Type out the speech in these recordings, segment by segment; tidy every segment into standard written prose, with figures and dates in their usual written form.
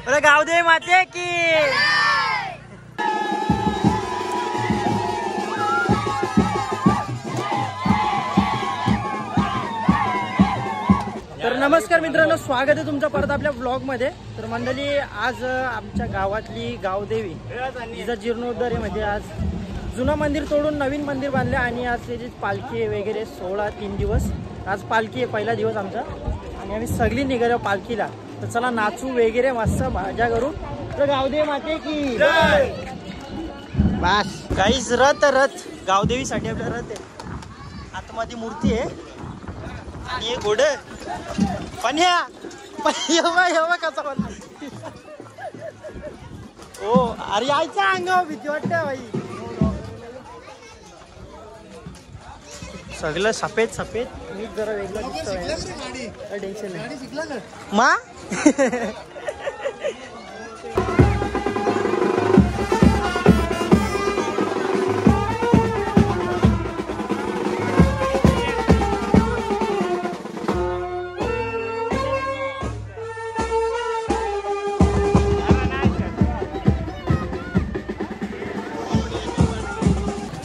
अरे गावदेवी माते की तर नमस्कार मित्रांनो, स्वागत आहे तुमचं परत आपल्या ब्लॉग मध्ये। तर मंडळी, आज आमच्या गावातली गावदेवी जिचा जीर्णोद्धार आहे, म्हणजे आज जुनं मंदिर तोडून नवीन मंदिर बांधले आणि आज त्याची पालखी वगैरे 16-3 दिवस आज पालखी आहे, पहिला दिवस आमचा आणि आम्ही सगळी निघालो पालखीला। तर चला नाचू वगैरे, मस्त मजा करू। तर गावदेवी माते की बस गाईज, रथ गावदेवीसाठी आपला रथ आहे, आतमध्ये मूर्ती आहे आणि हे घोड पण एवढा कसा पण हो। अरे यायचा अंगावर भीती वाटते बाई, सगळं सफेद सफेद, मी जरा वेगळं दिसतोय, टेन्शन नाही मा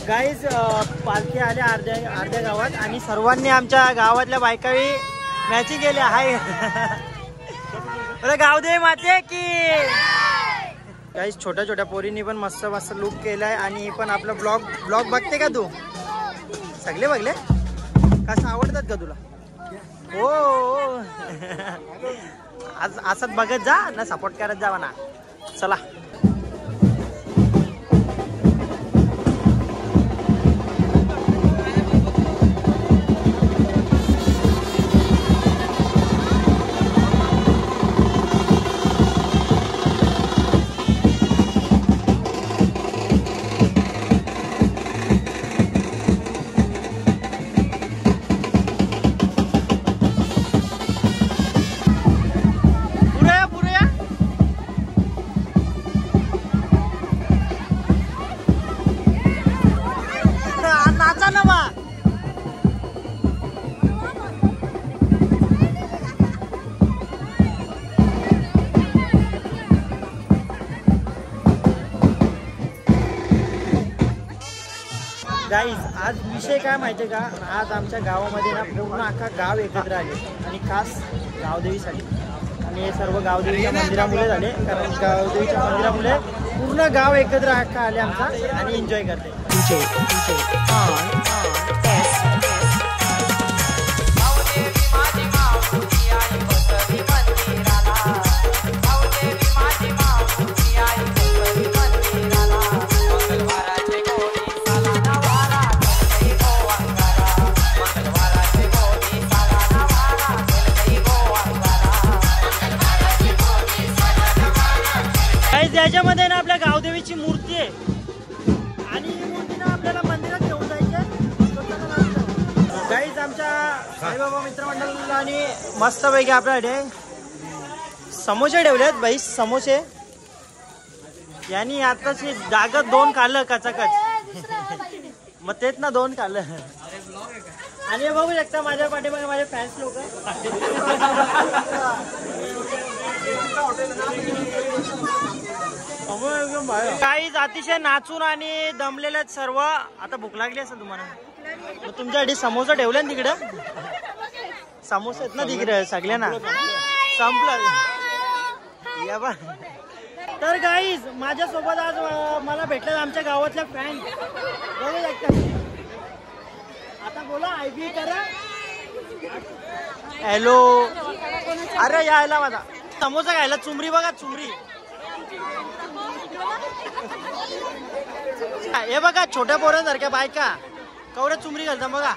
गाईज, पालखी आल्या अर्ध्या गावात आणि सर्वांनी आमच्या गावातल्या बायकावी मॅचिंग केल्या हाय। अरे गावदेवी माते की गाईज, छोट्या छोट्या पोरींनी पण मस्त मस्त लुक केलाय आणि पण आपला ब्लॉग बघते का तू? सगळे बघले कसं आवडतात का तुला? हो आज असंच बघत जा ना, सपोर्ट करत जावा ना। चला गाईज, आज विषय काय माहिती आहे का? आज आमच्या गावामध्ये ना पूर्ण अख्खा गाव एकत्र आले आणि खास गावदेवीसाठी, आणि हे सर्व गावदेवीच्या मंदिरामुळे झाले, कारण गावदेवीच्या मंदिरामुळे पूर्ण गाव एकत्र अख्खा आले आमचा आणि एन्जॉय करते। त्याच्यामध्ये ना आपल्या गावदेवीची मूर्ती आहे आणि ही मूर्ती ना आपल्याला मंदिरात घेऊन जायची आहे। गाईज, आमच्या साईबाबा मित्रमंडळाने मस्तपैकी आपल्याकडे समोसे ठेवलेत बाई, समोसे यांनी आताची जागा 2 खाल्लं कचाकच, मग तेच ना 2 खाल्लं। आणि हे बघू शकता माझ्या पाठीमागे माझे फॅन्स लोक, काही अतिशय नाचून आणि दमलेले सर्व। आता भूक लागली असेल तुम्हाला, मग तुमच्यासाठी समोसा ठेवले ना तिकडं, समोसे आहेत ना तिकडे सगळ्यांना, संपलं या बा। तर गाईज, माझ्यासोबत आज मला भेटले आमच्या गावातल्या फॅन, बघू शकता। आता बोला, आयबी करा, हॅलो। अरे यायला माझा समोसा खायला चुमरी बघा, चुमरी हे बघा, छोट्या पोरांसारख्या बायका कवड्या चुमरी घालता बघा,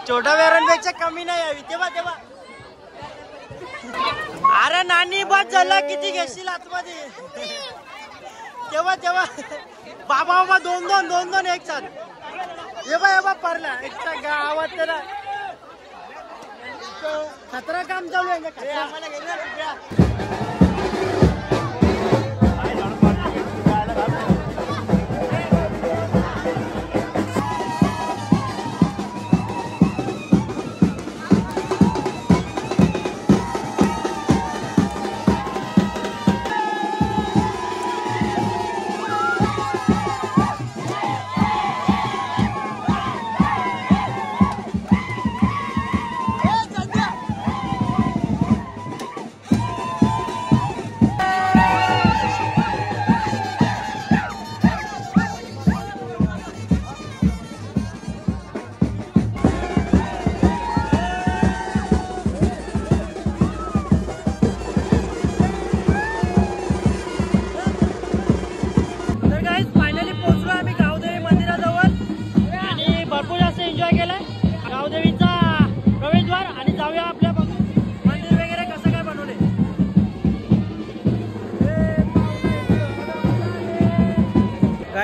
छोट्या पोरांपेक्षा कमी नाही यावी। तेव्हा अरे नानी बस झाला, किती घेशील आतमध्ये? तेव्हा बाबा 2 एक साथ ये बा परला एकचा गावात त्याला खतरा काम चालू आहे आम्हाला।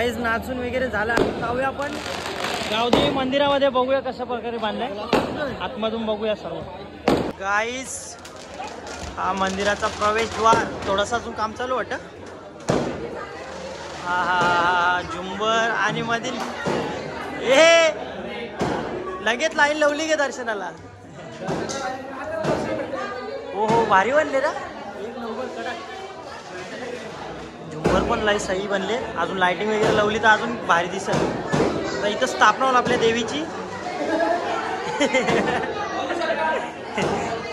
गाईज नाचून वगैरे झाला. जाऊया आपण गावदेवी मंदिरामध्ये, बघूया कशा प्रकारे बांधलाय. आतमधून बघूया सर्व. गाईज हा मंदिराचा प्रवेशद्वार. थोडासा अजून काम चालू वाटतं. हा हा हा झुंबर आणि मधील हे लगेच लाईन लावली गे दर्शनाला. हो हो भारी बनले ना. एक नंबर कडक. झुंबर पण सही बनले. अजून लाइटिंग वगैरे लावली तर अजून भारी दिसेल. तर इथं स्थापना होईल आपल्या देवीची.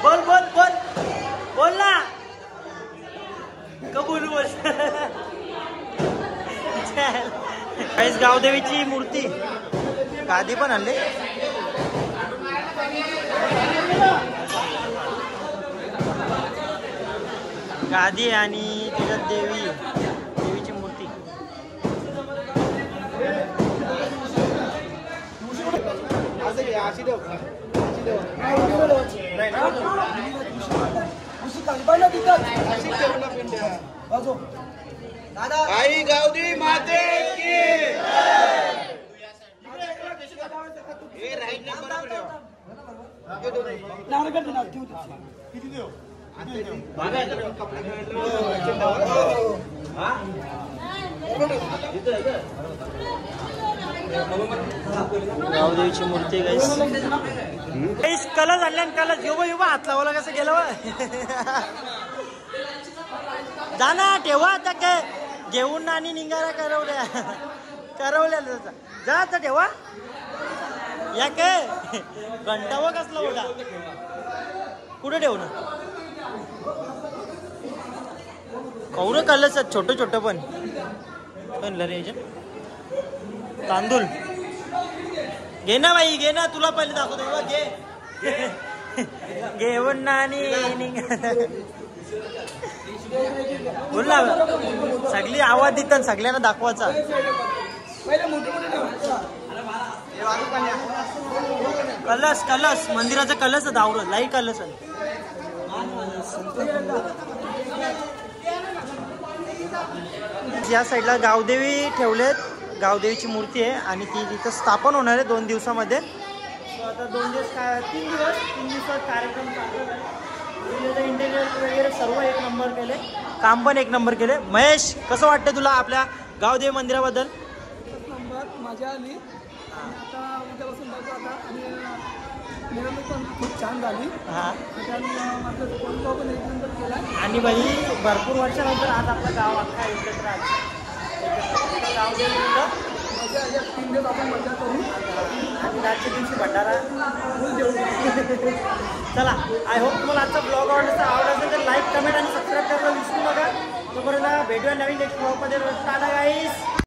बोल बोल बोल बोल ना. कबूल बोल. काहीच गावदेवीची मूर्ती. गादी पण आणले. गादी आणि तिच्यात देवीची मूर्ती. आई गावदेवी माते की गावदेवीची मूर्ती. गाईस कलश आणल्या. कलश येऊ येऊ हात लावायला कसं गेलं. जा ना ठेवा आता काय घेऊन आणि निघाला. करवल्या जा आता ठेवा. या काय घंटा व कसला होता. कुठे ठेवू ना. कौर कलश छोटं छोटं पण रे. तांदूळ घे ना बाई. घे ना. तुला पहिले दाखवतो. घे घेऊन ना आणि बोल ना. सगळी आवाज देतात. सगळ्यांना दाखवायचा. कलश कलश मंदिराचा कलश दावरं लाई कलश. या साईडला गावदेवी ठेवलेत. गावदेवीची मूर्ती आहे आणि ती तिथं स्थापन होणार आहे 2 दिवसामध्ये. आता 3 दिवसात कार्यक्रम चालू आहे. इंटेरियर वगैरे सर्व एक नंबर केले. काम पण एक नंबर केले. महेश कसं वाटतं तुला आपल्या गावदेवी मंदिराबद्दल. मजा आली. आता उद्यापासून बघू आता. आणि मिरवणूक पण खूप छान झाली. हां माझं कोणता पण एक नंबर केला. आणि बाई भरपूर वर्षानंतर आज आपलं गाव अख्खा एकत्र आलं. गावदेवी मजा 3 दिवस आपण मजा करू. आणि आजच्या दिवशी भंडारा फुल देऊ. चला आय होप तुम्हाला आजचा ब्लॉग आवडला असेल तर लाईक कमेंट आणि सबस्क्राईब करायला विसरू नका. तोपर्यंत भेटूया नवीन नेक्स्ट ब्लॉगमध्ये. टाटा गाईस.